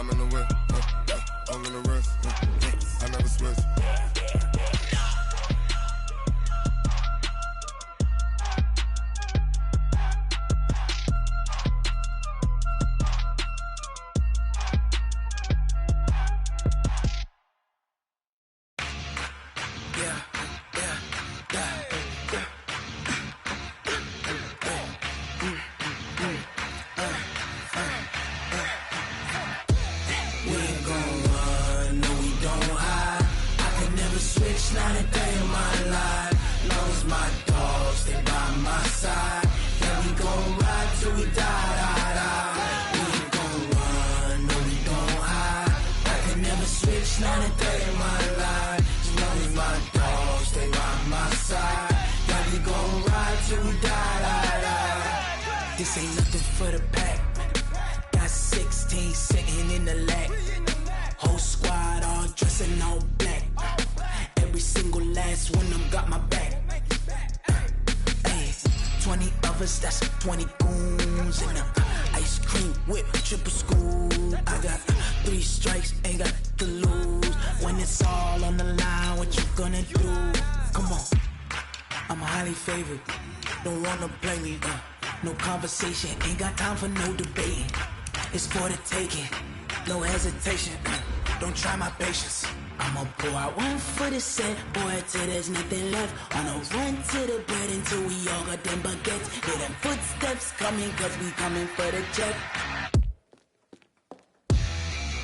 I'm in the whip, I'm in the rest, I never switch. This ain't nothing for the pack. Got 16 sitting in the lap. Whole squad all dressing all black. Every single last one of them got my back. Hey, 20 of us, that's 20 goons in the ice cream whip, triple school. I got 3 strikes, ain't got to lose. When it's all on the line, what you gonna do? Come on, I'm highly favored. Don't wanna play me, no conversation, ain't got time for no debating. It's for the taking, no hesitation. Don't try my patience. I'ma pull out one for the set, boy, till there's nothing left. On a run to the bread until we all got them baguettes. Hear them footsteps coming, cause we coming for the check.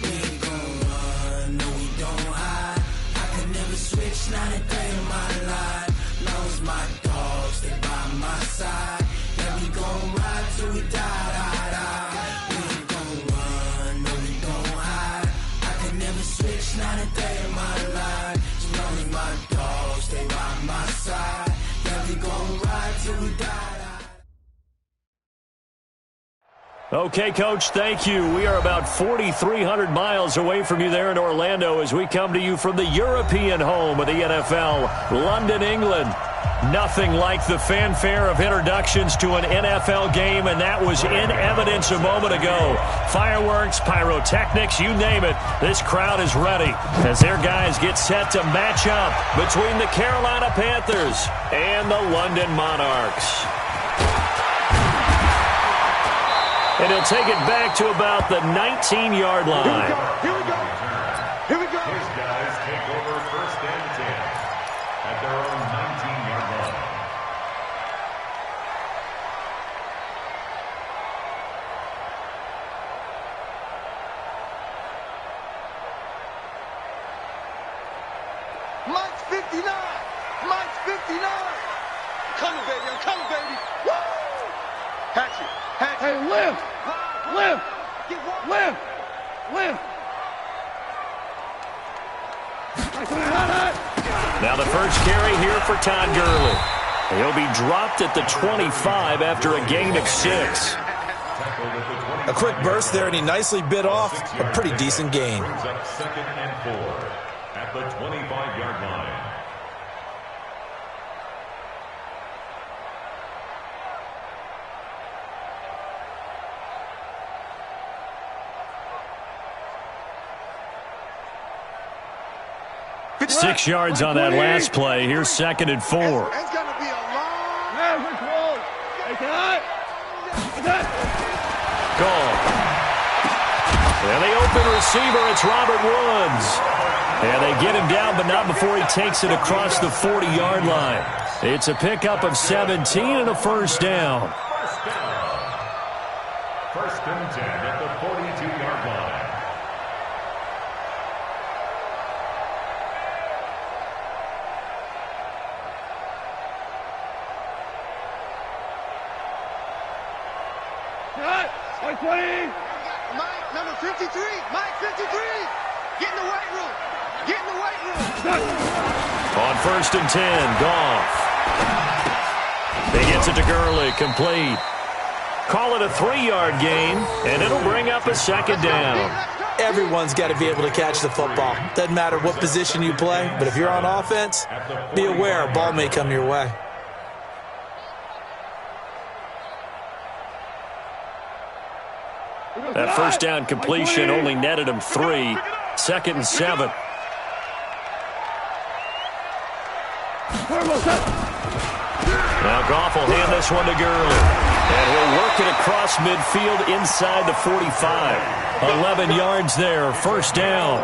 We ain't gon' run, no we don't hide. I could never switch, not a day in my life. Long as my dogs, they by my side. Yeah, we gon' ride till we die. We ain't gon' run, no we don't hide. I could never switch, not a day in my life. As long as my dogs, they by my side. Yeah, we gon' ride till we die. Okay, Coach, thank you. We are about 4,300 miles away from you there in Orlando as we come to you from the European home of the NFL, London, England. Nothing like the fanfare of introductions to an NFL game, and that was in evidence a moment ago. Fireworks, pyrotechnics, you name it. This crowd is ready as their guys get set to match up between the Carolina Panthers and the London Monarchs. And he'll take it back to about the 19-yard line. Here we go. Here we go. His guys take over 1st and 10 at their own 19-yard line. Mike's 59. Mike's 59. I'm coming, baby. I'm coming, baby. Woo! Hatchet. Hatchet. Hey, lift. Lift. Lift. Lift. Now the first carry here for Todd Gurley. He'll be dropped at the 25 after a gain of 6. A quick burst there, and he nicely bit off a pretty decent gain. Brings up 2nd and 4 at the 25-yard line. Six yards on that last play. Here's 2nd and 4. It's going to be a long... Goal. And the open receiver, it's Robert Woods. And they get him down, but not before he takes it across the 40-yard line. It's a pickup of 17 and a first down. First and 10 at the 42-yard line. Mike, number 53. Mike, 53. Get in the weight room. Get in the weight room. On 1st and 10, Goff. He gets it to Gurley, complete. Call it a 3-yard gain, and it'll bring up a 2nd down. Everyone's got to be able to catch the football. Doesn't matter what position you play, but if you're on offense, be aware a ball may come your way. That first down completion only netted him 3. 2nd and 7. Now Goff will hand this one to Gurley. And he'll work it across midfield inside the 45. 11 yards there, first down.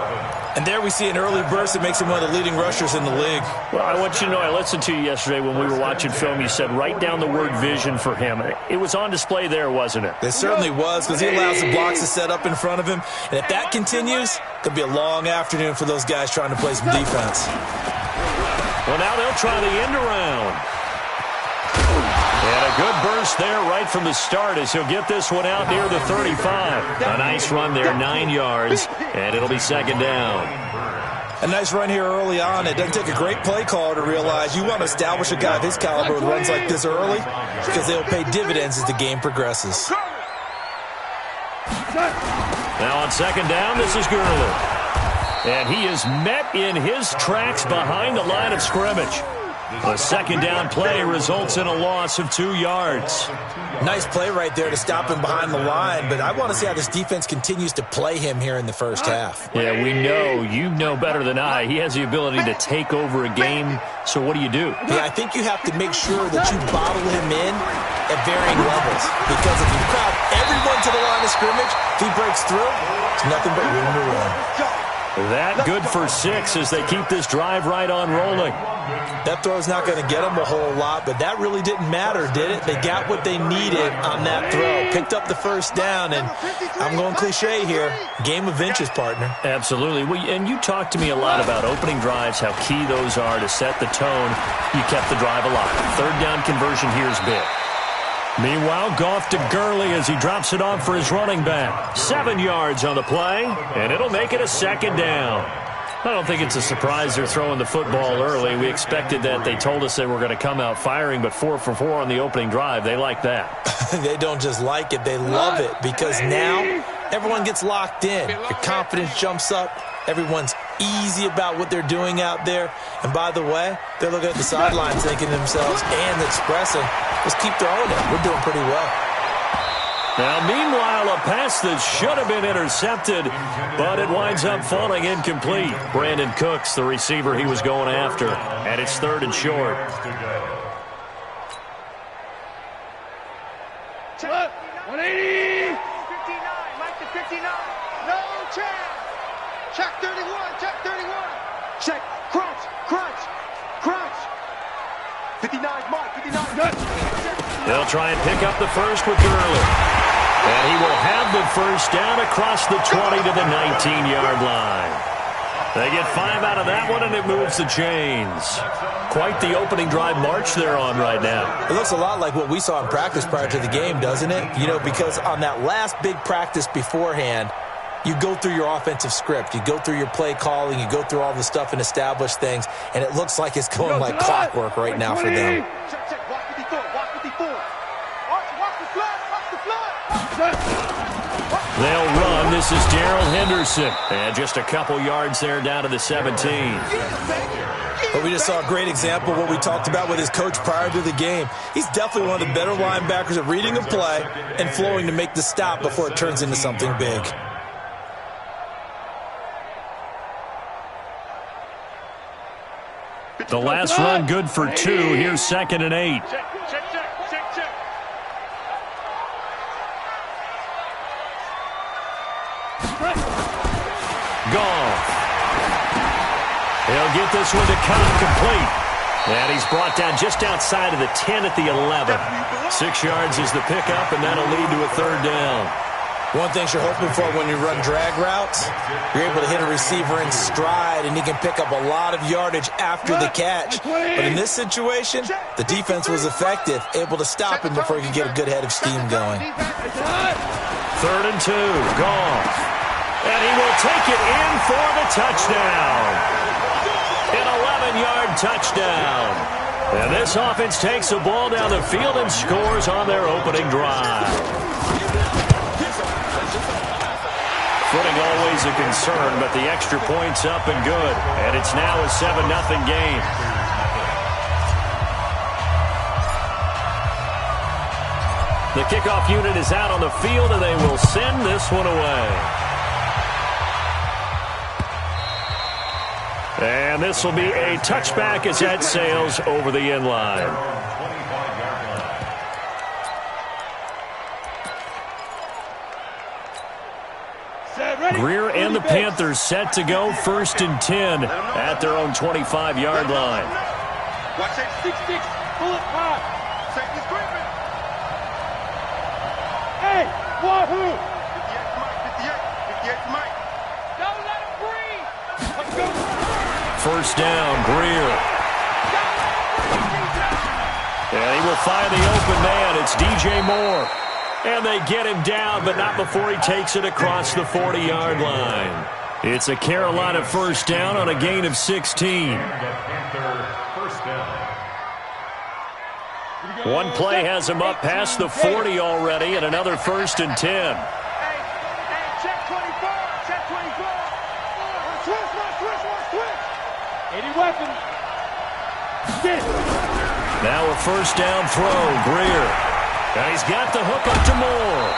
And there we see an early burst that makes him one of the leading rushers in the league. Well, I want you to know, I listened to you yesterday when we were watching film. You said write down the word vision for him. It was on display there, wasn't it? It certainly was, because he allows the blocks to set up in front of him. And if that continues, it could be a long afternoon for those guys trying to play some defense. Well, now they'll try the end around. And a good burst there right from the start as he'll get this one out near the 35. A nice run there, 9 yards, and it'll be 2nd down. A nice run here early on. It doesn't take a great play caller to realize you want to establish a guy of his caliber with runs like this early, because they'll pay dividends as the game progresses. Now on 2nd down, this is Gurley. And he is met in his tracks behind the line of scrimmage. A 2nd down play results in a loss of 2 yards. Nice play right there to stop him behind the line, but I want to see how this defense continues to play him here in the first half. Yeah, we know. You know better than I. He has the ability to take over a game, so what do you do? Yeah, I think you have to make sure that you bottle him in at varying levels, because if you crowd everyone to the line of scrimmage, if he breaks through, it's nothing but room to run. That good for 6 as they keep this drive right on rolling. That throw's not going to get them a whole lot, but that really didn't matter, did it? They got what they needed on that throw. Picked up the first down, and I'm going cliche here. Game of inches, partner. Absolutely. Well, and you talked to me a lot about opening drives, how key those are to set the tone. You kept the drive alive. 3rd down conversion here is big. Meanwhile, Goff to Gurley as he drops it off for his running back. 7 yards on the play, and it'll make it a 2nd down. I don't think it's a surprise they're throwing the football early. We expected that. They told us they were going to come out firing, but 4 for 4 on the opening drive. They like that. They don't just like it, they love it, because now everyone gets locked in. Your confidence jumps up. Everyone's easy about what they're doing out there. And by the way, they're looking at the sidelines thinking to themselves and expressing, let's keep throwing it. We're doing pretty well. Now, meanwhile, a pass that should have been intercepted, but it winds up falling incomplete. Brandon Cooks, the receiver he was going after, and it's 3rd and short. 180! 59, Mike to 59. No chance. Check 31, check 31. Check, crunch, crunch, crunch. 59, Mike, 59. They'll try and pick up the first with Gurley. And he will have the first down across the 20 to the 19-yard line. They get 5 out of that one, and it moves the chains. Quite the opening drive march they're on right now. It looks a lot like what we saw in practice prior to the game, doesn't it? You know, because on that last big practice beforehand, you go through your offensive script. You go through your play calling. You go through all the stuff and establish things, and it looks like it's going like clockwork right now for them. Check, check, watch 54, watch 54. Watch the flood, watch the flood. They'll run. This is Darrell Henderson. And just a couple yards there down to the 17. But we just saw a great example of what we talked about with his coach prior to the game. He's definitely one of the better linebackers at reading a play and flowing to make the stop before it turns into something big. The last run good for 2. Here's 2nd and 8. Check, check, check, check, check. Goff. He'll get this one to Cobb complete. And he's brought down just outside of the 10 at the 11. 6 yards is the pickup, and that'll lead to a 3rd down. One thing you're hoping for when you run drag routes, you're able to hit a receiver in stride, and he can pick up a lot of yardage after the catch. But in this situation, the defense was effective, able to stop him before he could get a good head of steam going. 3rd and 2. Goff. And he will take it in for the touchdown. An 11-yard touchdown. And this offense takes the ball down the field and scores on their opening drive. Footing always a concern, but the extra point's up and good. And it's now a 7-0 game. The kickoff unit is out on the field, and they will send this one away. And this will be a touchback as that sails over the end line. Greer and the Panthers set to go 1st and 10 at their own 25-yard line. Watch that 6-6. Pull it high. Safety's creeping. Hey, wahoo! 58 Mike. Don't let him breathe. Let's go. 1st down, Greer. And he will find the open man. It's DJ Moore. And they get him down, but not before he takes it across the 40-yard line. It's a Carolina 1st down on a gain of 16. One play has him up past the 40 already, and another 1st and 10. Hey, check 24. Check 24. Switch. Any weapon. Now a 1st down throw, Greer. And he's got the hook up to Moore.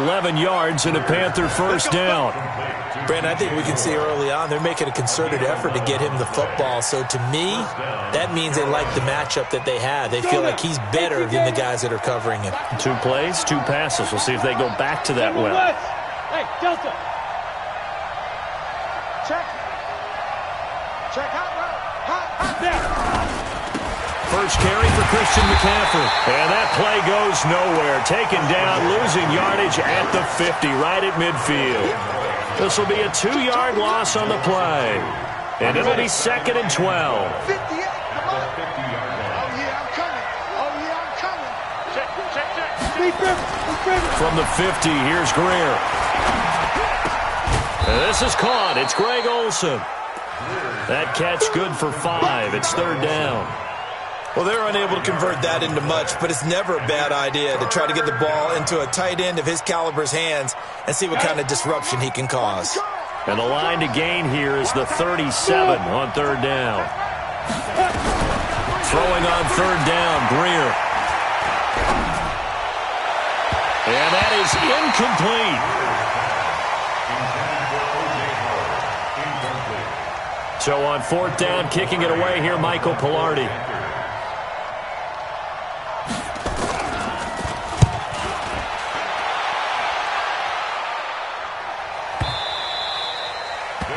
11 yards and a Panther 1st down. Brandon, I think we can see early on they're making a concerted effort to get him the football. So to me, that means they like the matchup that they have. They feel like he's better than the guys that are covering him. 2 plays, 2 passes. We'll see if they go back to that well. Hey, Delta. Check. Hot there. First carry for Christian McCaffrey. And that play goes nowhere. Taken down, losing yardage at the 50, right at midfield. This will be a 2-yard loss on the play. And it'll be 2nd and 12. 58, come on. Oh, yeah, I'm coming. Check. From the 50, here's Greer. And this is caught. It's Greg Olsen. That catch good for 5. It's 3rd down. Well, they're unable to convert that into much, but it's never a bad idea to try to get the ball into a tight end of his caliber's hands and see what kind of disruption he can cause. And the line to gain here is the 37 on 3rd down. Throwing on 3rd down, Greer. And that is incomplete. So on 4th down, kicking it away here, Michael Pilardi.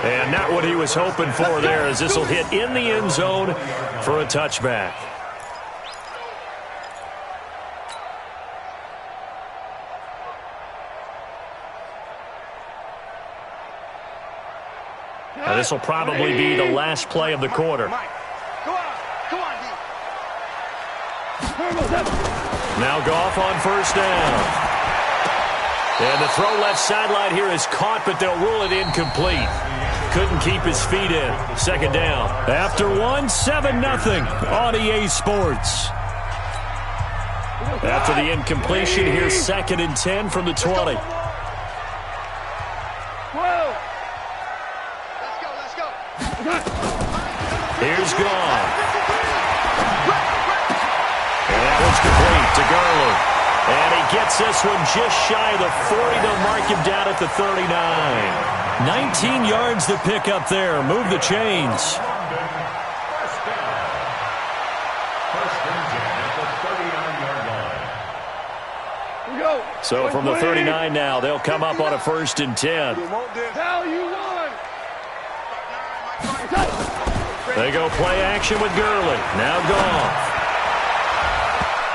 And not what he was hoping for there, as this will hit in the end zone for a touchback. Now this will probably be the last play of the quarter. Now Goff on 1st down. And the throw left sideline here is caught, but they'll rule it incomplete. Couldn't keep his feet in. 2nd down. After 1, 7-0 on EA Sports. After the incompletion, here's 2nd and 10 from the 20. Here's Goff. And that one's complete to Gurley. And he gets this one just shy of the 40 to mark him down at the 39. 19 yards to pick up there. Move the chains. So from the 39 now, they'll come up on a 1st and 10. They go play action with Gurley. Now Goff.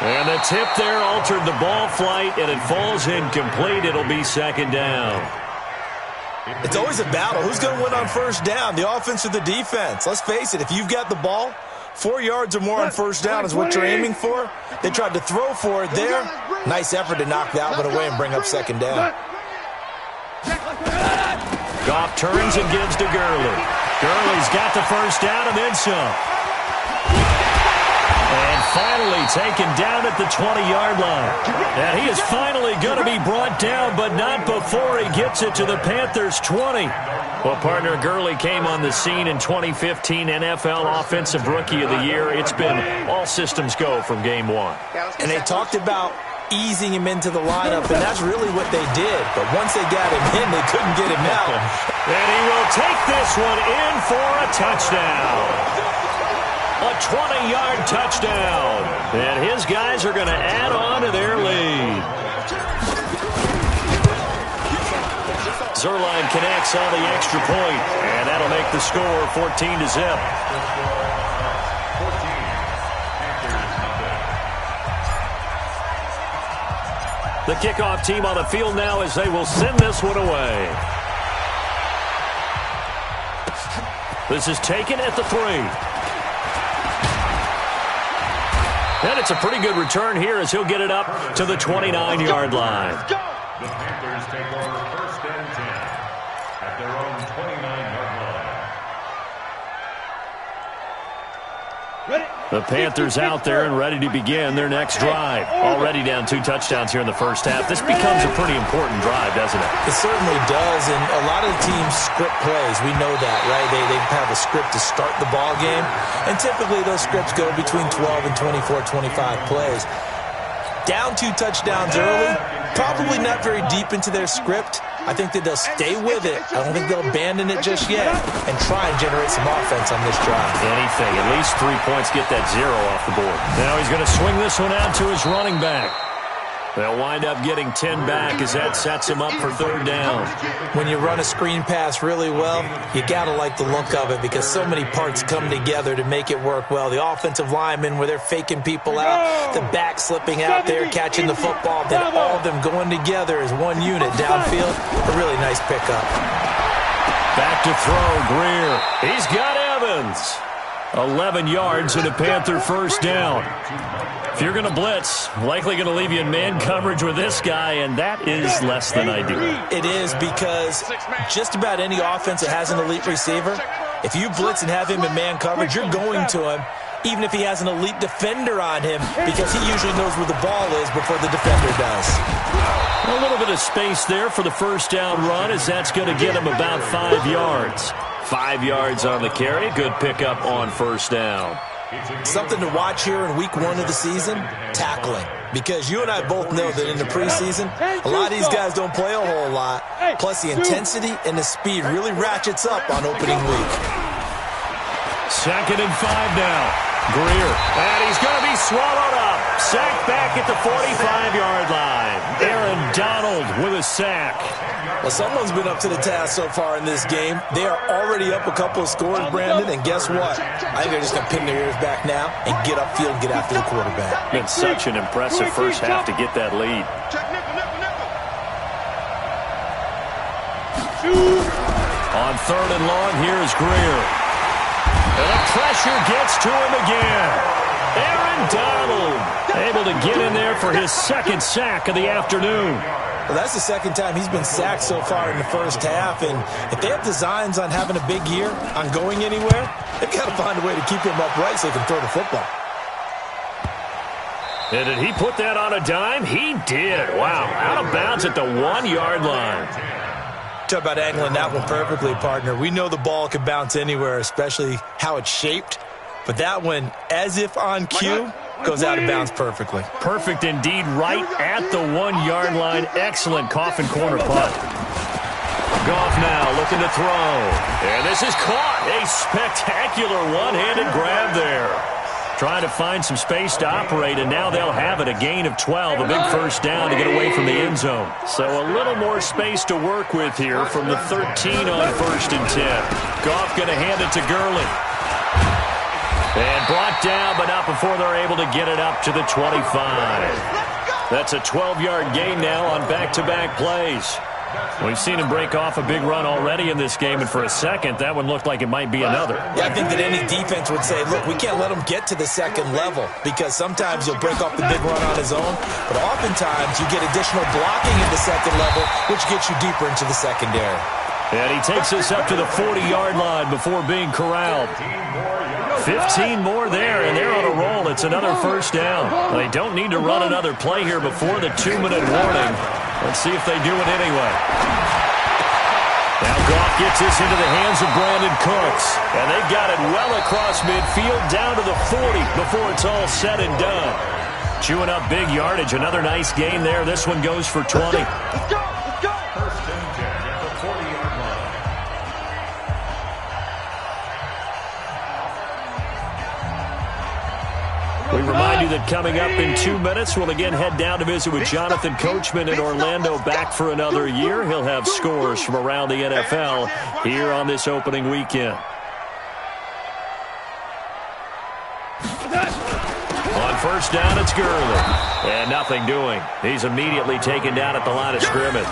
And the tip there altered the ball flight, and it falls incomplete. It'll be 2nd down. It's always a battle. Who's going to win on 1st down, the offense or the defense? Let's face it, if you've got the ball, 4 yards or more on 1st down is what you're aiming for. They tried to throw for it there. Nice effort to knock that one away and bring up 2nd down. Goff turns and gives to Gurley. Gurley's got the 1st down and then some. And finally taken down at the 20-yard line. And he is finally going to be brought down, but not before he gets it to the Panthers' 20. Well, partner, Gurley came on the scene in 2015 NFL Offensive Rookie of the Year. It's been all systems go from game 1. And they talked about easing him into the lineup, and that's really what they did. But once they got him in, they couldn't get him out. And he will take this one in for a touchdown. A 20-yard touchdown. And his guys are going to add on to their lead. Zerline connects on the extra point, and that'll make the score 14-0. The kickoff team on the field now as they will send this one away. This is taken at the 3. And it's a pretty good return here as he'll get it up to the 29-yard line. The Panthers take over 1st and 10 at their own 29-yard line. The Panthers out there and ready to begin their next drive. Already down 2 touchdowns here in the first half. This becomes a pretty important drive, doesn't it? It certainly does, and a lot of the teams script plays. We know that, right? They have a script to start the ball game, and typically those scripts go between 12 and 24, 25 plays. Down 2 touchdowns early, probably not very deep into their script. I think that they'll stay with it. I don't think they'll abandon it just yet and try and generate some offense on this drive. Anything. At least 3 points, get that 0 off the board. Now he's going to swing this one out to his running back. They'll wind up getting 10 back as that sets him up for 3rd down. When you run a screen pass really well, you got to like the look of it because so many parts come together to make it work well. The offensive linemen where they're faking people out, the back slipping out there, catching the football, then all of them going together as one unit downfield. A really nice pickup. Back to throw, Greer. He's got Evans. 11 yards and a Panther 1st down. If you're going to blitz, likely going to leave you in man coverage with this guy, and that is less than ideal. It is because just about any offense that has an elite receiver, if you blitz and have him in man coverage, you're going to him, even if he has an elite defender on him, because he usually knows where the ball is before the defender does. A little bit of space there for the 1st down run, as that's going to get him about 5 yards. 5 yards on the carry. Good pickup on 1st down. Something to watch here in week 1 of the season, tackling. Because you and I both know that in the preseason, a lot of these guys don't play a whole lot. Plus the intensity and the speed really ratchets up on opening week. 2nd and 5 now. Greer, and he's going to be swallowed up. Sacked back at the 45-yard line. Aaron Donald with a sack. Well, someone's been up to the task so far in this game. They are already up a couple of scores, Brandon, and guess what? I think they're just going to pin their ears back now and get upfield and get after the quarterback. Been such an impressive first half to get that lead. On 3rd and long, here's Greer. And the pressure gets to him again. Aaron Donald able to get in there for his 2nd sack of the afternoon. Well, that's the 2nd time he's been sacked so far in the first half, and if they have designs on having a big year, on going anywhere, they've got to find a way to keep him upright so they can throw the football. And did he put that on a dime? He did. Wow, out of bounds at the 1-yard line. Talk about angling that one perfectly, partner. We know the ball can bounce anywhere, especially how it's shaped, but that one, as if on cue, goes out of bounds perfectly. Perfect indeed, right at the 1-yard line. Excellent coffin corner punt. Goff now looking to throw. And this is caught. A spectacular one-handed grab there. Trying to find some space to operate, and now they'll have it. A gain of 12, a big 1st down to get away from the end zone. So a little more space to work with here from the 13 on 1st and 10. Goff going to hand it to Gurley. And brought down, but not before they're able to get it up to the 25. That's a 12-yard gain now on back-to-back plays. We've seen him break off a big run already in this game, and for a second, that one looked like it might be another. Yeah, I think that any defense would say, look, we can't let him get to the 2nd level, because sometimes he'll break off the big run on his own, but oftentimes you get additional blocking at the 2nd level, which gets you deeper into the secondary. And he takes us up to the 40-yard line before being corralled. 15 more there, and they're on a roll. It's another 1st down. They don't need to run another play here before the 2-minute warning. Let's see if they do it anyway. Now Goff gets this into the hands of Brandon Cooks, and they got it well across midfield down to the 40 before it's all said and done. Chewing up big yardage. Another nice gain there. This one goes for 20. Let's go. Let's go. First and 10 at the 40-yard line. We remind you that coming up in 2 minutes, we'll again head down to visit with Jonathan Coachman in Orlando, back for another year. He'll have scores from around the NFL here on this opening weekend. On first down, it's Gurley. And nothing doing. He's immediately taken down at the line of scrimmage.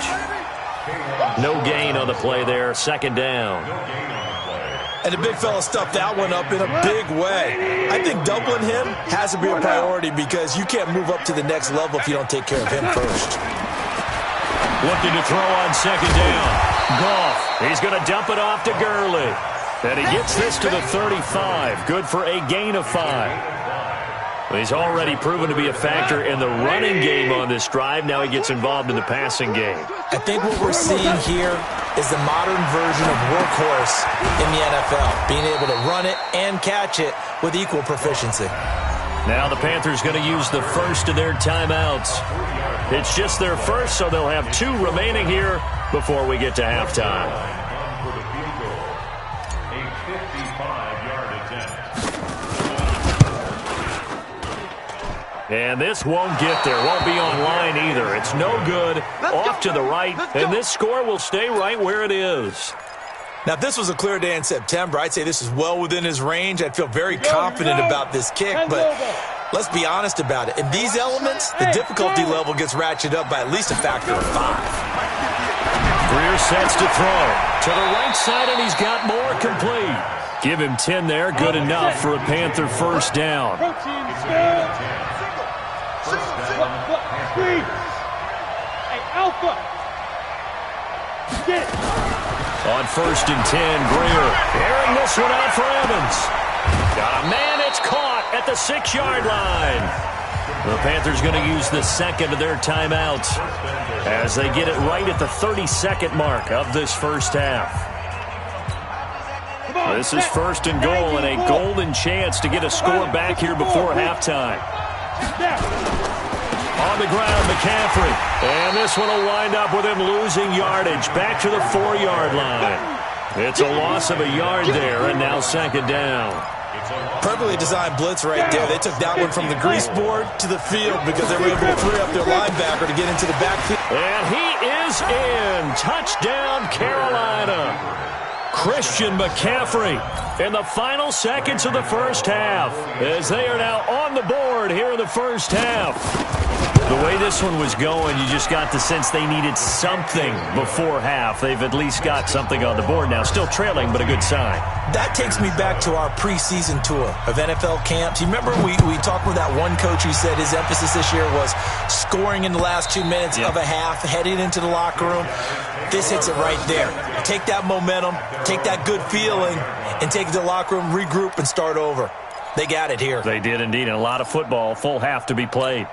No gain on the play there. Second down. And the big fella stuffed that one up in a big way. I think doubling him has to be a priority because you can't move up to the next level if you don't take care of him first. Looking to throw on second down. Goff. He's going to dump it off to Gurley. And he gets this to the 35. Good for a gain of 5. He's already proven to be a factor in the running game on this drive. Now he gets involved in the passing game. I think what we're seeing here is the modern version of workhorse in the NFL, being able to run it and catch it with equal proficiency. Now the Panthers going to use the first of their timeouts. It's just their first, so they'll have 2 remaining here before we get to halftime. A 55-yard attempt. And this won't get there. Won't be online either. It's no good. Off to the right. And this score will stay right where it is. Now, if this was a clear day in September, I'd say this is well within his range. I'd feel very confident about this kick, but let's be honest about it. In these elements, the difficulty level gets ratcheted up by at least a factor of 5. Greer sets to throw. To the right side, and he's got more complete. Give him 10 there. Good enough for a Panther first down. On first and 10, Greer airing this one out for Evans. Got a man, it's caught at the 6-yard line. The Panthers going to use the second of their timeouts as they get it right at the 30-second mark of this first half. This is first and goal and a golden chance to get a score back here before halftime. On the ground, McCaffrey. And this one will wind up with him losing yardage back to the 4-yard line. It's a loss of a yard there, and now second down. Perfectly designed blitz right there. They took that one from the grease board to the field because they were able to free up their linebacker to get into the backfield. And he is in. Touchdown, Carolina. Christian McCaffrey in the final seconds of the first half as they are now on the board here in the first half. The way this one was going, you just got the sense they needed something before half. They've at least got something on the board now. Still trailing, but a good sign. That takes me back to our preseason tour of NFL camps. You remember we talked with that one coach who said his emphasis this year was scoring in the last 2 minutes of a half, heading into the locker room. This hits it right there. Take that momentum, take that good feeling, and take it to the locker room, regroup, and start over. They got it here. They did indeed, and a lot of football, full half to be played.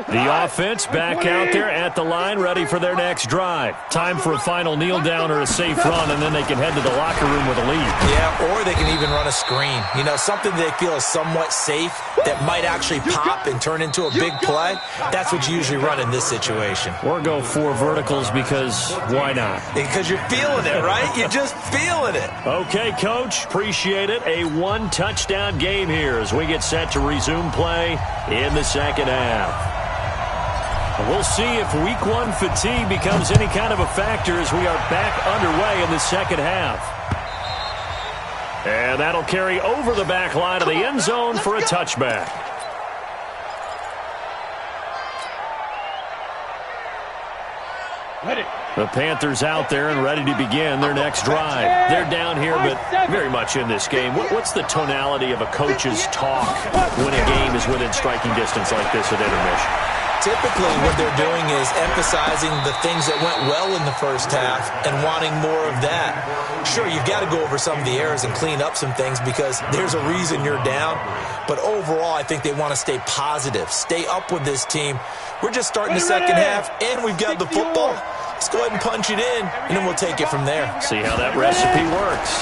The offense back out there at the line, ready for their next drive. Time for a final kneel down or a safe run, and then they can head to the locker room with a lead. Yeah, or they can even run a screen. You know, something they feel is somewhat safe that might actually pop and turn into a big play. That's what you usually run in this situation. Or go 4 verticals because why not? Because you're feeling it, right? You're just feeling it. Okay, Coach, appreciate it. A 1-touchdown game here as we get set to resume play in the second half. We'll see if week 1 fatigue becomes any kind of a factor as we are back underway in the second half. And that'll carry over the back line of the end zone for a touchback. The Panthers out there and ready to begin their next drive. They're down here, but very much in this game. What's the tonality of a coach's talk when a game is within striking distance like this at intermission? Typically, what they're doing is emphasizing the things that went well in the first half and wanting more of that. Sure, you've got to go over some of the errors and clean up some things because there's a reason you're down. But overall, I think they want to stay positive, stay up with this team. We're just starting the second half, and we've got the football. Let's go ahead and punch it in, and then we'll take it from there. See how that recipe works.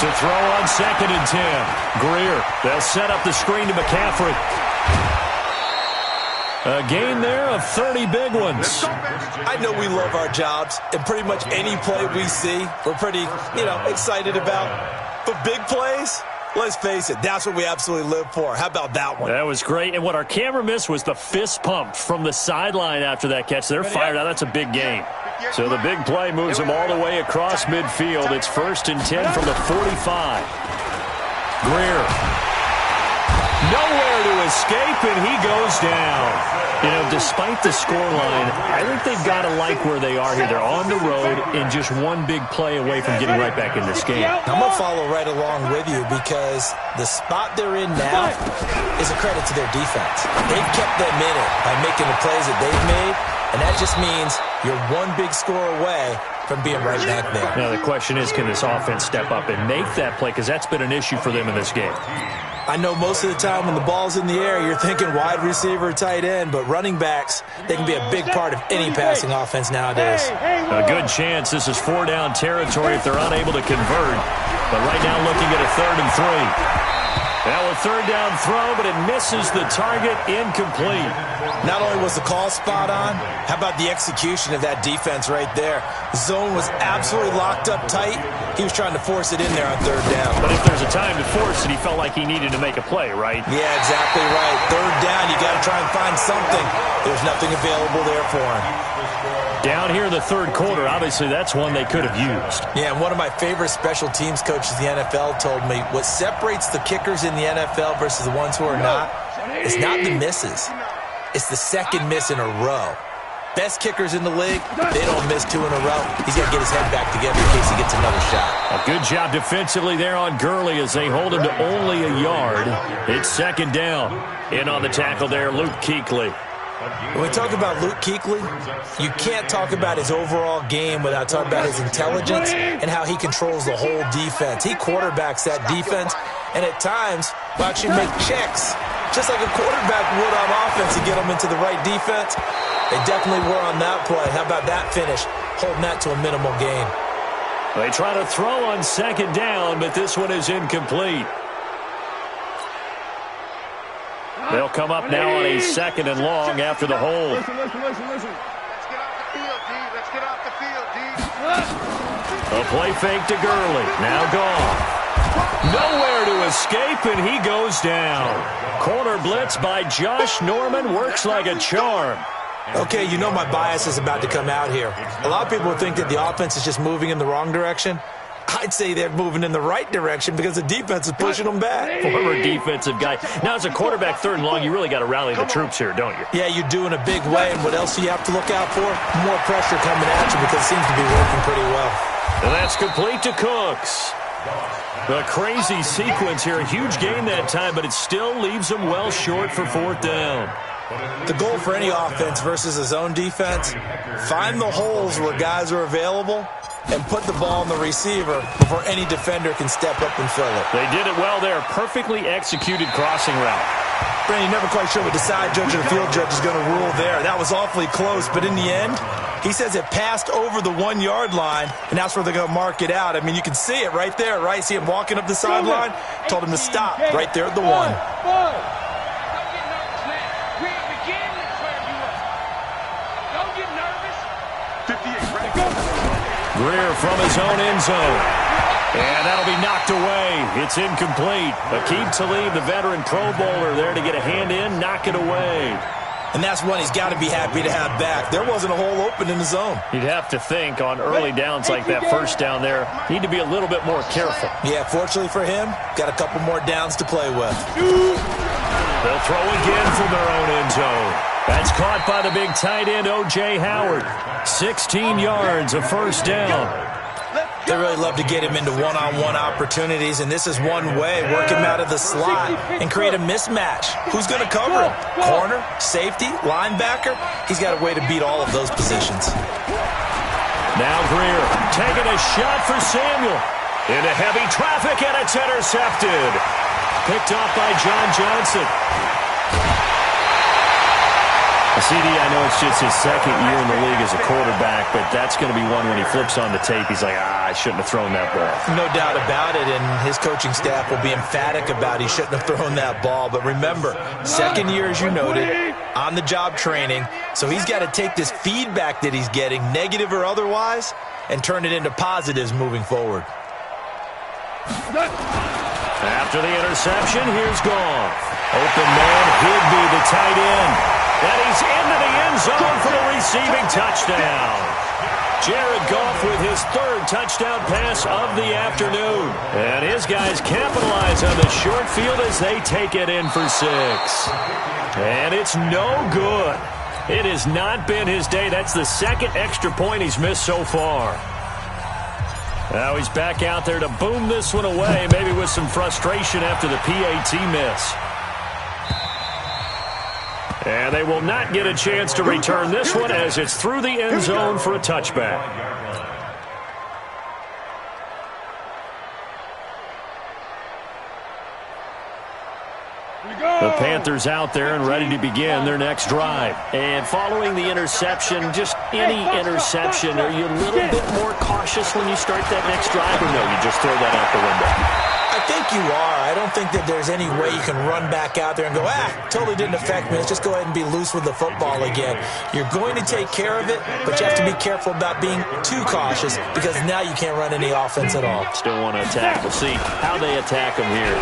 To throw on 2nd and 10. Greer, they'll set up the screen to McCaffrey. A gain there of 30 big ones. I know we love our jobs, and pretty much any play we see, we're pretty, excited about. But big plays, let's face it, that's what we absolutely live for. How about that one? That was great. And what our camera missed was the fist pump from the sideline after that catch. They're fired out. That's a big gain. So the big play moves them all the way across midfield. It's 1st and 10 from the 45. Greer. Nowhere to escape, and he goes down. Despite the scoreline, I think they've got to like where they are here. They're on the road and just one big play away from getting right back in this game. I'm going to follow right along with you because the spot they're in now is a credit to their defense. They've kept them in it by making the plays that they've made, and that just means you're one big score away from being right back there. Now, the question is, can this offense step up and make that play? Because that's been an issue for them in this game. I know most of the time when the ball's in the air, you're thinking wide receiver, tight end, but running backs, they can be a big part of any passing offense nowadays. A good chance this is 4-down territory if they're unable to convert. But right now looking at a 3rd and 3. Now a 3rd down throw, but it misses the target, incomplete. Not only was the call spot on, how about the execution of that defense right there? The zone was absolutely locked up tight. He was trying to force it in there on 3rd down. But if there's a time to force it, he felt like he needed to make a play, right? Yeah, exactly right. 3rd down, you got to try and find something. There's nothing available there for him. Down here in the 3rd quarter, obviously that's one they could have used. Yeah, and one of my favorite special teams coaches in the NFL told me what separates the kickers in the NFL versus the ones who are not is not the misses. It's the second miss in a row. Best kickers in the league, they don't miss 2 in a row. He's got to get his head back together in case he gets another shot. A good job defensively there on Gurley as they hold him to only a yard. It's 2nd down. In on the tackle there, Luke Kuechly. When we talk about Luke Kuechly, you can't talk about his overall game without talking about his intelligence and how he controls the whole defense. He quarterbacks that defense, and at times will actually make checks, just like a quarterback would on offense to get them into the right defense. They definitely were on that play. How about that finish, holding that to a minimal gain? They try to throw on 2nd down, but this one is incomplete. They'll come up now on a 2nd and long after the hold. Listen. Let's get off the field, D. Let's get off the field, D. A play fake to Gurley. Now gone. Nowhere to escape, and he goes down. Corner blitz by Josh Norman works like a charm. Okay, you know my bias is about to come out here. A lot of people think that the offense is just moving in the wrong direction. I'd say they're moving in the right direction because the defense is pushing them back. Former defensive guy. Now, as a quarterback 3rd and long, you really got to rally the troops here, don't you? Yeah, you do in a big way. And what else do you have to look out for? More pressure coming at you because it seems to be working pretty well. And that's complete to Cooks. A crazy sequence here. A huge gain that time, but it still leaves them well short for 4th down. The goal for any offense versus a zone defense, find the holes where guys are available and put the ball on the receiver before any defender can step up and fill it. They did it well there. Perfectly executed crossing route. Brandon, you're never quite sure what the side judge or the field judge is going to rule there. That was awfully close, but in the end, he says it passed over the 1-yard line, and that's where they're going to mark it out. I mean, you can see it right there, right? See him walking up the sideline? Told him to stop right there at the 1. Greer from his own end zone. And that'll be knocked away. It's incomplete. Aqib Talib, the veteran Pro Bowler, there to get a hand in, knock it away. And that's one he's got to be happy to have back. There wasn't a hole open in the zone. You'd have to think on early downs like that 1st down there, need to be a little bit more careful. Yeah, fortunately for him, got a couple more downs to play with. They'll throw again from their own end zone. That's caught by the big tight end, O.J. Howard. 16 yards, a 1st down. They really love to get him into one-on-one opportunities, and this is one way. Work him out of the slot and create a mismatch. Who's going to cover him? Corner, safety, linebacker? He's got a way to beat all of those positions. Now Greer taking a shot for Samuel. Into heavy traffic, and it's intercepted. Picked off by John Johnson. CD, I know it's just his second year in the league as a quarterback, but that's going to be one when he flips on the tape, he's like, I shouldn't have thrown that ball. No doubt about it, and his coaching staff will be emphatic about he shouldn't have thrown that ball. But remember, second year, as you noted, on-the-job training, so he's got to take this feedback that he's getting, negative or otherwise, and turn it into positives moving forward. After the interception, here's Goff. Open man, Higbee, the tight end. And he's into the end zone for the receiving touchdown. Jared Goff with his third touchdown pass of the afternoon. And his guys capitalize on the short field as they take it in for 6. And it's no good. It has not been his day. That's the second extra point he's missed so far. Now he's back out there to boom this one away, maybe with some frustration after the PAT miss. And they will not get a chance to return this one as it's through the end zone for a touchback. The Panthers out there and ready to begin their next drive. And following the interception, just any interception, are you a little bit more cautious when you start that next drive, or no, you just throw that out the window? I think you are. I don't think that there's any way you can run back out there and go, totally didn't affect me. Let's just go ahead and be loose with the football again. You're going to take care of it, but you have to be careful about being too cautious because now you can't run any offense at all. Still want to attack. We'll see how they attack him here.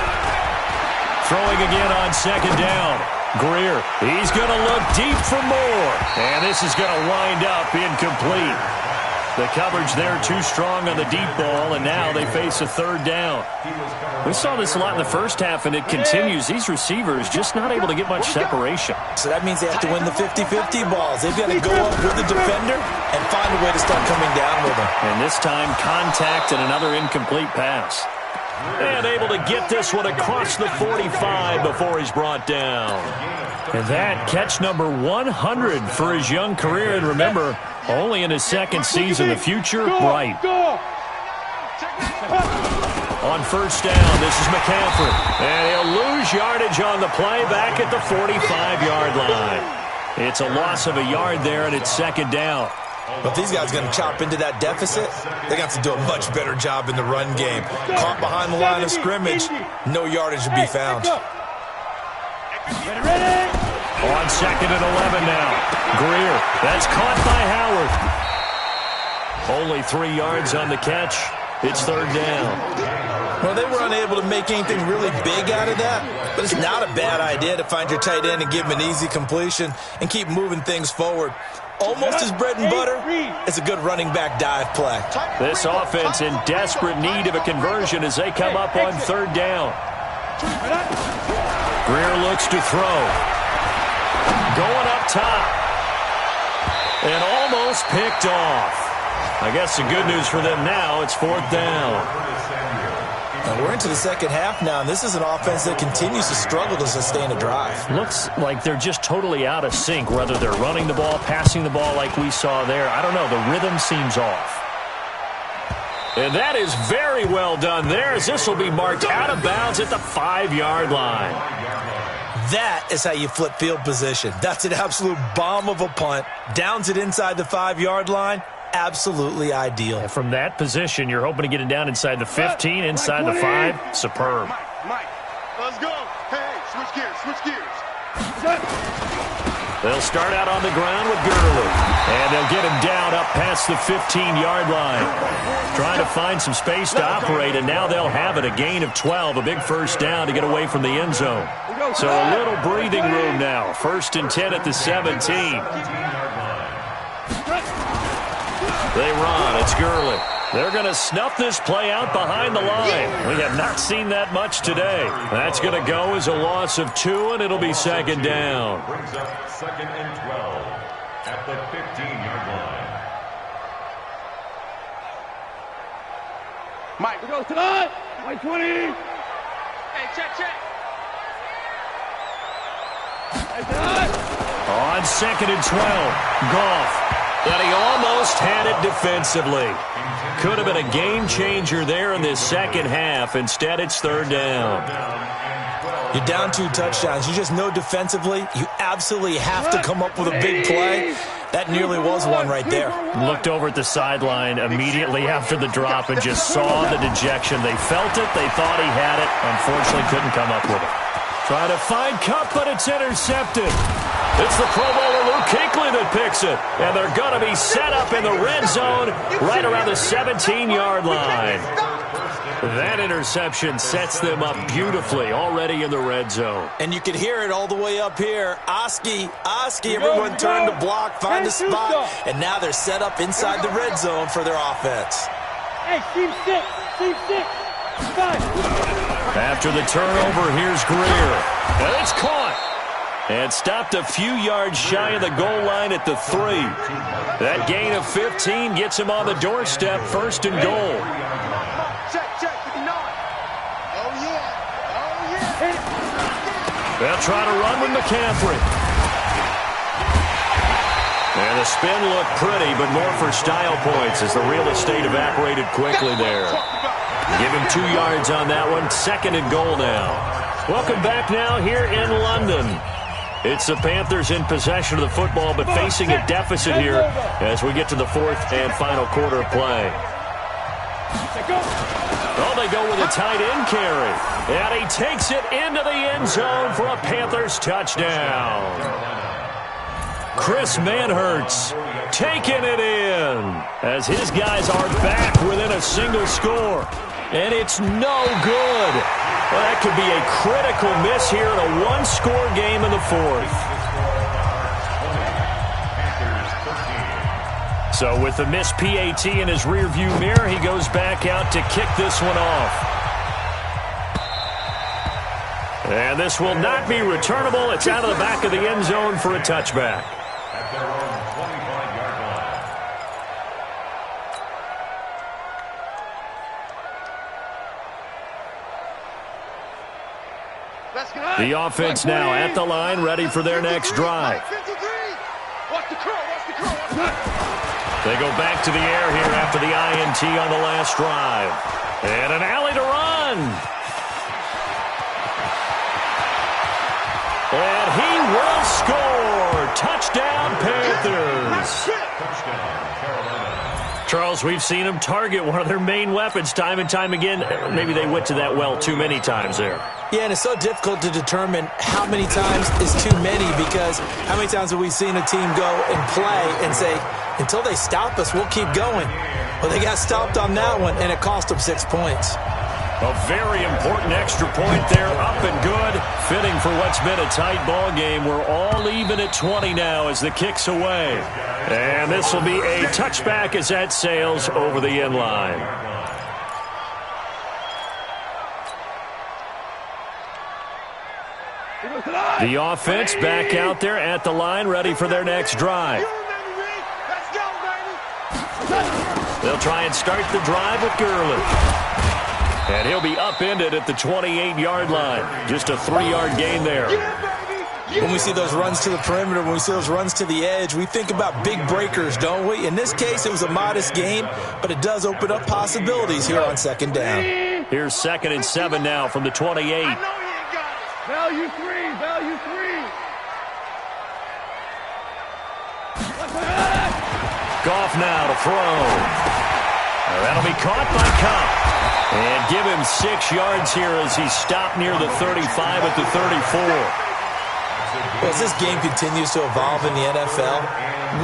Throwing again on second down. Greer, he's going to look deep for more. And this is going to wind up incomplete. The coverage there too strong on the deep ball, and now they face a third down. We saw this a lot in the first half, and it continues. These receivers just not able to get much separation. So that means they have to win the 50-50 balls. They've got to go up with the defender and find a way to start coming down with them. And this time, contact and another incomplete pass. And able to get this one across the 45 before he's brought down. And that catch number 100 for his young career. And remember, only in his second season, the future bright. On first down, this is McCaffrey. And he'll lose yardage on the play back at the 45-yard line. It's a loss of a yard there, and it's second down. But if these guys are going to chop into that deficit, they got to do a much better job in the run game. Caught behind the line of scrimmage, no yardage to be found. On second and 11 now. Greer, that's caught by Howard. Only 3 yards on the catch. It's third down. Well, they were unable to make anything really big out of that, but it's not a bad idea to find your tight end and give him an easy completion and keep moving things forward. Almost his bread and butter is a good running back dive play. This offense in desperate need of a conversion as they come up on third down. Greer looks to throw. Going up top. And almost picked off. I guess the good news for them now, it's fourth down. Now we're into the second half now, and this is an offense that continues to struggle to sustain a drive. Looks like they're just totally out of sync, whether they're running the ball, passing the ball like we saw there. I don't know. The rhythm seems off. And that is very well done there, as this will be marked out of bounds at the 5-yard line. That is how you flip field position. That's an absolute bomb of a punt. Downs it inside the 5-yard line. Absolutely ideal. And from that position, you're hoping to get it down inside the 15, inside the 5. Superb. Mike, let's go. Hey, switch gears. They'll start out on the ground with Gurley. And they'll get him down up past the 15-yard line. Trying to find some space to operate, and now they'll have it. A gain of 12, a big first down to get away from the end zone. So a little breathing room now. First and 10 at the 17. They run. It's Gurley. They're going to snuff this play out behind the line. We have not seen that much today. That's going to go as a loss of 2, and it'll be second down. Brings up second and 12 at the 15-yard line. Mike. We go tonight. 120. Hey, check. On 2nd and 12, Goff. And he almost had it defensively. Could have been a game changer there in this second half. Instead, it's 3rd down. You're down 2 touchdowns. You just know defensively you absolutely have to come up with a big play. That nearly was one right there. Looked over at the sideline immediately after the drop and just saw the dejection. They felt it. They thought he had it. Unfortunately, couldn't come up with it. Trying to find Cup, but it's intercepted. It's the Pro Bowler Luke Kuechly that picks it. And they're going to be set up in the red zone right around the 17-yard line. That interception sets them up beautifully already in the red zone. And you can hear it all the way up here. Oski, everyone turned to block, find a spot, and now they're set up inside the red zone for their offense. Hey, team 6. 5. After the turnover, here's Greer. And it's caught. And stopped a few yards shy of the goal line at the 3. That gain of 15 gets him on the doorstep, 1st and goal. Check, 59. Oh, yeah. They'll try to run with McCaffrey. And the spin looked pretty, but more for style points as the real estate evaporated quickly there. Give him 2 yards on that one. 2nd and goal now. Welcome back now here in London. It's the Panthers in possession of the football, but facing a deficit here as we get to the 4th and final quarter of play. Oh, they go with a tight end carry. And he takes it into the end zone for a Panthers touchdown. Chris Manhertz taking it in as his guys are back within a single score. And it's no good. Well, that could be a critical miss here in a one-score game in the 4th. So with the missed PAT in his rearview mirror, he goes back out to kick this one off. And this will not be returnable. It's out of the back of the end zone for a touchback. At their own 25-yard line. The offense now at the line, ready for their next drive. Watch the curl. They go back to the air here after the INT on the last drive. And an alley to run. And he will score. Touchdown, Panthers. Touchdown, Carolina. Charles, we've seen them target one of their main weapons time and time again. Maybe they went to that well too many times there. Yeah, and it's so difficult to determine how many times is too many, because how many times have we seen a team go and play and say, until they stop us, we'll keep going. Well, they got stopped on that one, and it cost them 6 points. A very important extra point there, up and good. Fitting for what's been a tight ball game. We're all even at 20 now as the kick's away. And this will be a touchback as that sails over the end line. The offense back out there at the line, ready for their next drive. They'll try and start the drive with Gurley. And he'll be upended at the 28-yard line. Just a 3-yard gain there. When we see those runs to the perimeter, when we see those runs to the edge, we think about big breakers, don't we? In this case, it was a modest gain, but it does open up possibilities here on 2nd down. Here's 2nd and 7 now from the 28. Value 3. Goff now to throw. That'll be caught by Cup. And give him 6 yards here as he stopped near the 35 at the 34. Well, as this game continues to evolve in the NFL,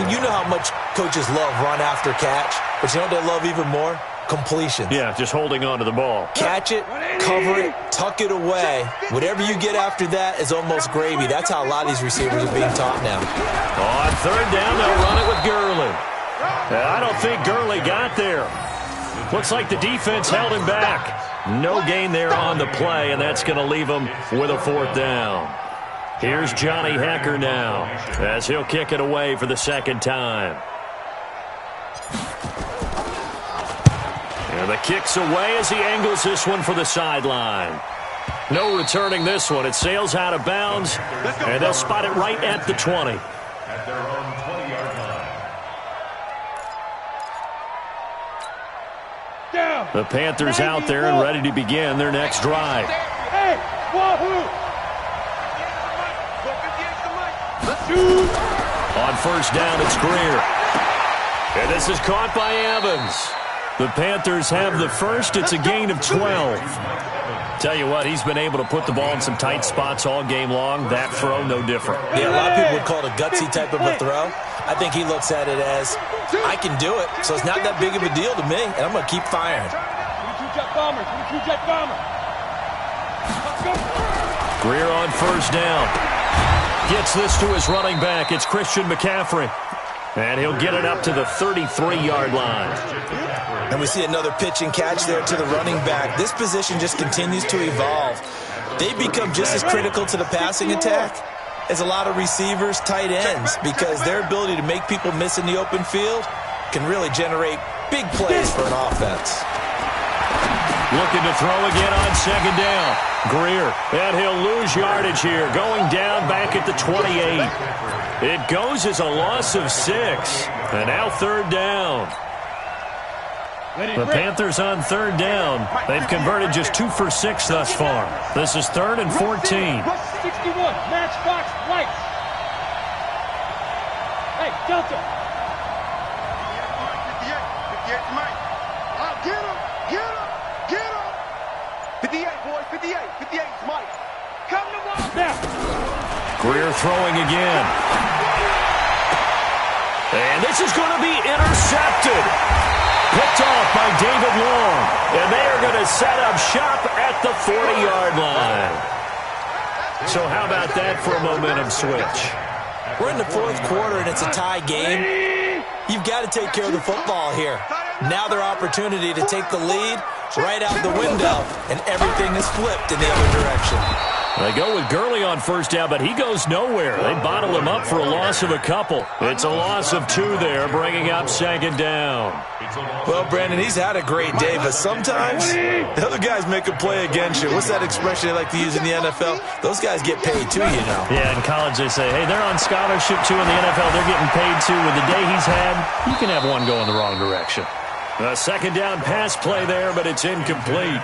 you know how much coaches love run after catch, but you know what they love even more? Completions. Yeah, just holding on to the ball. Catch it, cover it, tuck it away. Whatever you get after that is almost gravy. That's how a lot of these receivers are being taught now. On 3rd down, they'll run it with Gurley. I don't think Gurley got there. Looks like the defense held him back. No gain there on the play, and that's going to leave him with a 4th down. Here's Johnny Hekker now as he'll kick it away for the 2nd time. And And the kick's away as he angles this one for the sideline. No returning this one. It sails out of bounds, and they'll spot it right at the 20. At their own 20-yard line. Down. The Panthers out there and ready to begin their next drive. Hey, wahoo! On first down, it's Greer. And this is caught by Evans. The Panthers have the first. It's a gain of 12. Tell you what, he's been able to put the ball in some tight spots all game long. That throw, no different. Yeah, a lot of people would call it a gutsy type of a throw. I think he looks at it as, I can do it, so it's not that big of a deal to me, and I'm going to keep firing. 22-jet bomber, 22-jet bomber. Greer on first down. Gets this to his running back. It's Christian McCaffrey. And he'll get it up to the 33-yard line. And we see another pitch and catch there to the running back. This position just continues to evolve. They become just as critical to the passing attack as a lot of receivers, tight ends, because their ability to make people miss in the open field can really generate big plays for an offense. Looking to throw again on second down. Greer, and he'll lose yardage here, going down back at the 28. It goes as a loss of 6, and now third down. The Panthers on third down. They've converted just 2 for 6 thus far. This is 3rd and 14. 61, matchbox lights. Hey, Delta. 58, Mike. Get him, get him, get him. 58, boys, 58, 58, Mike. Come to one. Now. Greer throwing again. And this is going to be intercepted. Picked off by David Long. And they are going to set up shop at the 40-yard line. So how about that for a momentum switch? We're in the 4th quarter, and it's a tie game. You've got to take care of the football here. Now their opportunity to take the lead right out the window, and everything is flipped in the other direction. They go with Gurley on first down, but he goes nowhere. They bottle him up for a loss of a couple. It's a loss of 2 there, bringing up second down. Well, Brandon, he's had a great day, but sometimes the other guys make a play against you. What's that expression they like to use in the NFL? Those guys get paid too, you know. Yeah, in college they say, hey, they're on scholarship too. In the NFL, they're getting paid too. With the day he's had, you can have one go in the wrong direction. A second down pass play there, but it's incomplete.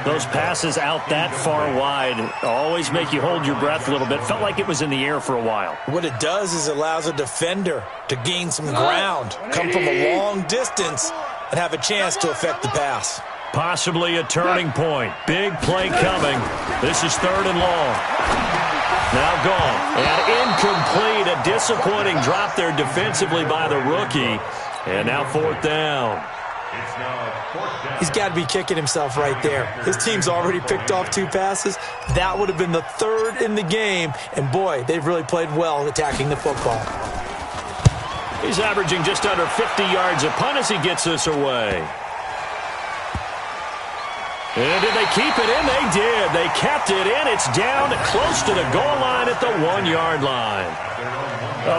Those passes out that far wide always make you hold your breath a little bit. Felt like it was in the air for a while. What it does is allows a defender to gain some ground, come from a long distance, and have a chance to affect the pass. Possibly a turning point. Big play coming. This is 3rd and long. Now gone. And incomplete. A disappointing drop there defensively by the rookie. And now 4th down. He's got to be kicking himself right there. His team's already picked off 2 passes. That would have been the 3rd in the game. And, boy, they've really played well attacking the football. He's averaging just under 50 yards a punt as he gets this away. And did they keep it in? They did. They kept it in. It's down close to the goal line at the 1-yard line.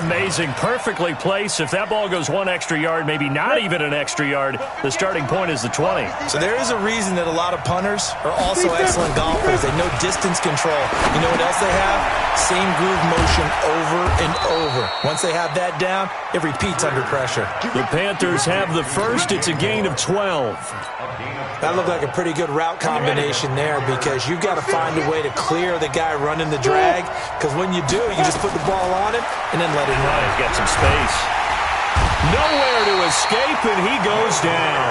Amazing. Perfectly placed. If that ball goes 1 extra yard, maybe not even an extra yard, the starting point is the 20. So there is a reason that a lot of punters are also excellent golfers. They know distance control. You know what else they have? Same groove motion over and over. Once they have that down, it repeats under pressure. The Panthers have the first. It's a gain of 12. That looked like a pretty good route combination there, because you've got to find a way to clear the guy running the drag, because when you do, you just put the ball on him and then let him run. He's got some space. Nowhere to escape, and he goes down.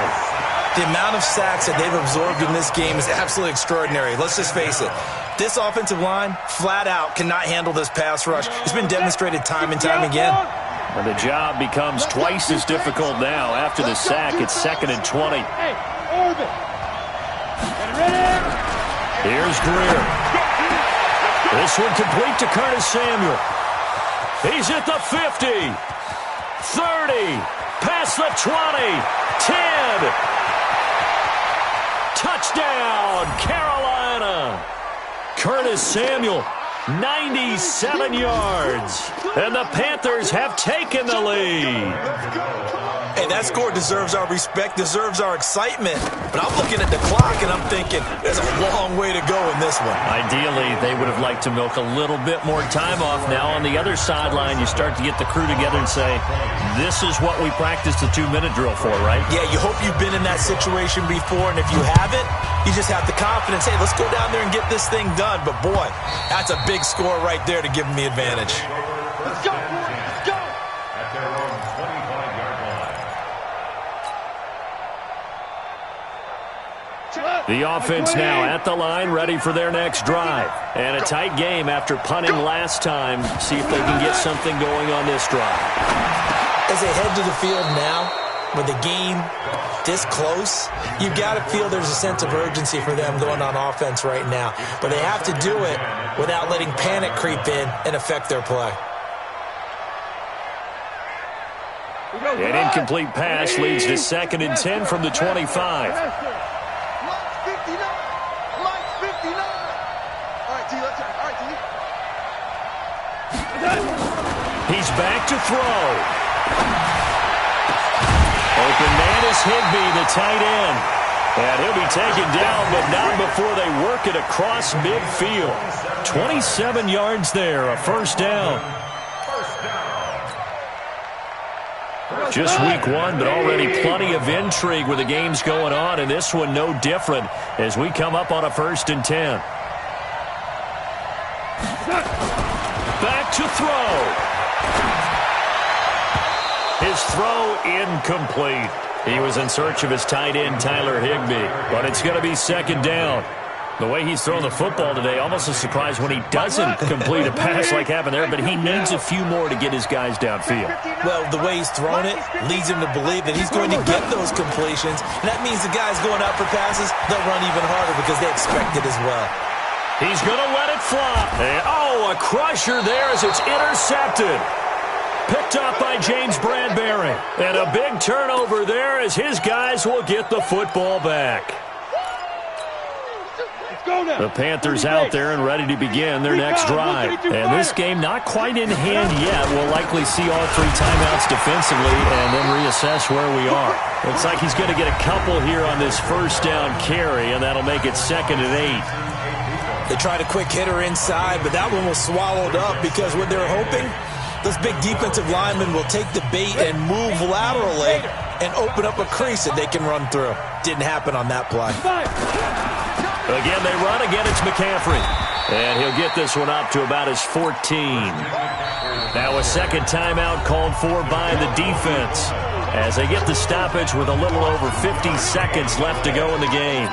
The amount of sacks that they've absorbed in this game is absolutely extraordinary. Let's just face it. This offensive line, flat out, cannot handle this pass rush. It's been demonstrated time and time again. And the job becomes twice as difficult now. After the sack, it's 2nd and 20. Hey, Orbit. Get ready. Here's Greer. This one complete to Curtis Samuel. He's at the 50. 30. Past the 20. 10. Touchdown, Carolina. Curtis Samuel, 97 yards. And the Panthers have taken the lead. Hey, that score deserves our respect, deserves our excitement. But I'm looking at the clock, and I'm thinking there's a long way to go in this one. Ideally, they would have liked to milk a little bit more time off. Now on the other sideline, you start to get the crew together and say, this is what we practiced the 2-minute drill for, right? Yeah, you hope you've been in that situation before, and if you haven't, you just have the confidence, hey, let's go down there and get this thing done. But, boy, that's a big score right there to give them the advantage. Let's go, boys. Let's go. At their own 25-yard line. The offense now at the line, ready for their next drive. And a tight game after punting last time. See if they can get something going on this drive. As they head to the field now, with the game this close, you've got to feel there's a sense of urgency for them going on offense right now. But they have to do it without letting panic creep in and affect their play. An incomplete pass leads to 2nd and 10 from the 25. Mike's 59. Mike's 59. All right, T, let's go. All right, T. He's back to throw. Open man is Higbee, the tight end. And he'll be taken down, but not before they work it across midfield. 27 yards there, a first down. Just week 1, but already plenty of intrigue with the games going on, and this one no different as we come up on a 1st and 10. Back to throw. His throw incomplete. He was in search of his tight end, Tyler Higbee, but it's going to be 2nd down. The way he's thrown the football today, almost a surprise when he doesn't complete a pass like happened there, but he needs a few more to get his guys downfield. Well, the way he's thrown it leads him to believe that he's going to get those completions. And that means the guys going out for passes, they'll run even harder because they expect it as well. He's going to let it fly. And, a crusher there as it's intercepted. Picked up by James Bradbury. And a big turnover there as his guys will get the football back. The Panthers out there and ready to begin their next drive. And this game not quite in hand yet. We'll likely see all 3 timeouts defensively and then reassess where we are. Looks like he's going to get a couple here on this 1st down carry, and that'll make it 2nd and 8. They tried a quick hitter inside, but that one was swallowed up because what they're hoping, those big defensive linemen will take the bait and move laterally and open up a crease that they can run through. Didn't happen on that play. Again, they run. Again, it's McCaffrey. And he'll get this one up to about his 14. Now a 2nd timeout called for by the defense as they get the stoppage with a little over 50 seconds left to go in the game.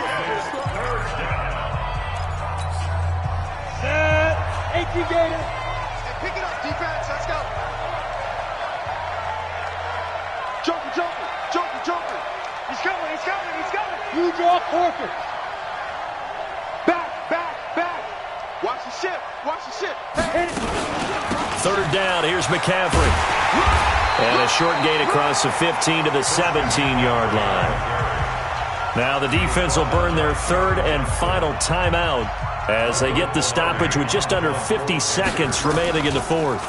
Set. 18 Gator. Pick it up, defense. Let's go. Joker. He's coming. You draw quarter. Back. Watch the ship. Hey. 3rd down. Here's McCaffrey. And a short gain across the 15 to the 17-yard line. Now the defense will burn their 3rd and final timeout as they get the stoppage with just under 50 seconds remaining in the 4th.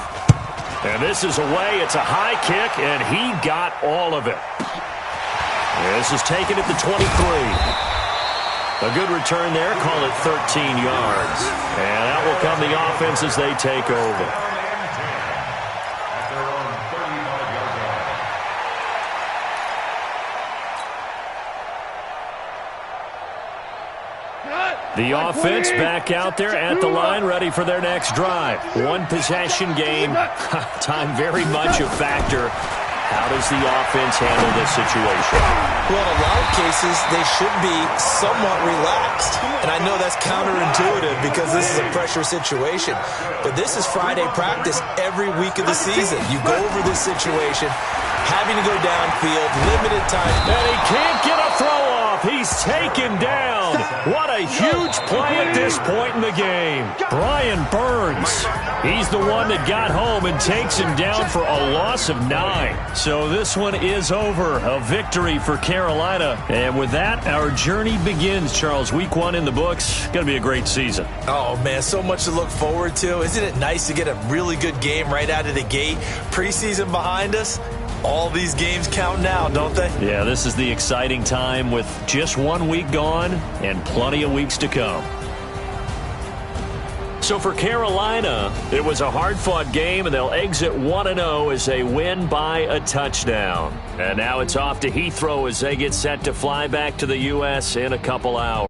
And this is away. It's a high kick, and he got all of it. This is taken at the 23. A good return there. Call it 13 yards. And that will come the offense as they take over. The offense back out there at the line, ready for their next drive. 1 possession game. Time very much a factor. How does the offense handle this situation? Well, in a lot of cases, they should be somewhat relaxed. And I know that's counterintuitive because this is a pressure situation. But this is Friday practice every week of the season. You go over this situation, having to go downfield, limited time. And he can't get a throw off. He's taken down. What a huge play at this point in the game. Brian Burns. He's the one that got home and takes him down for a loss of 9. So this one is over. A victory for Carolina. And with that, our journey begins, Charles. Week 1 in the books. Going to be a great season. Oh, man, so much to look forward to. Isn't it nice to get a really good game right out of the gate? Preseason behind us. All these games count now, don't they? Yeah, this is the exciting time with just 1 week gone and plenty of weeks to come. So for Carolina, it was a hard-fought game, and they'll exit 1-0 as they win by a touchdown. And now it's off to Heathrow as they get set to fly back to the U.S. in a couple hours.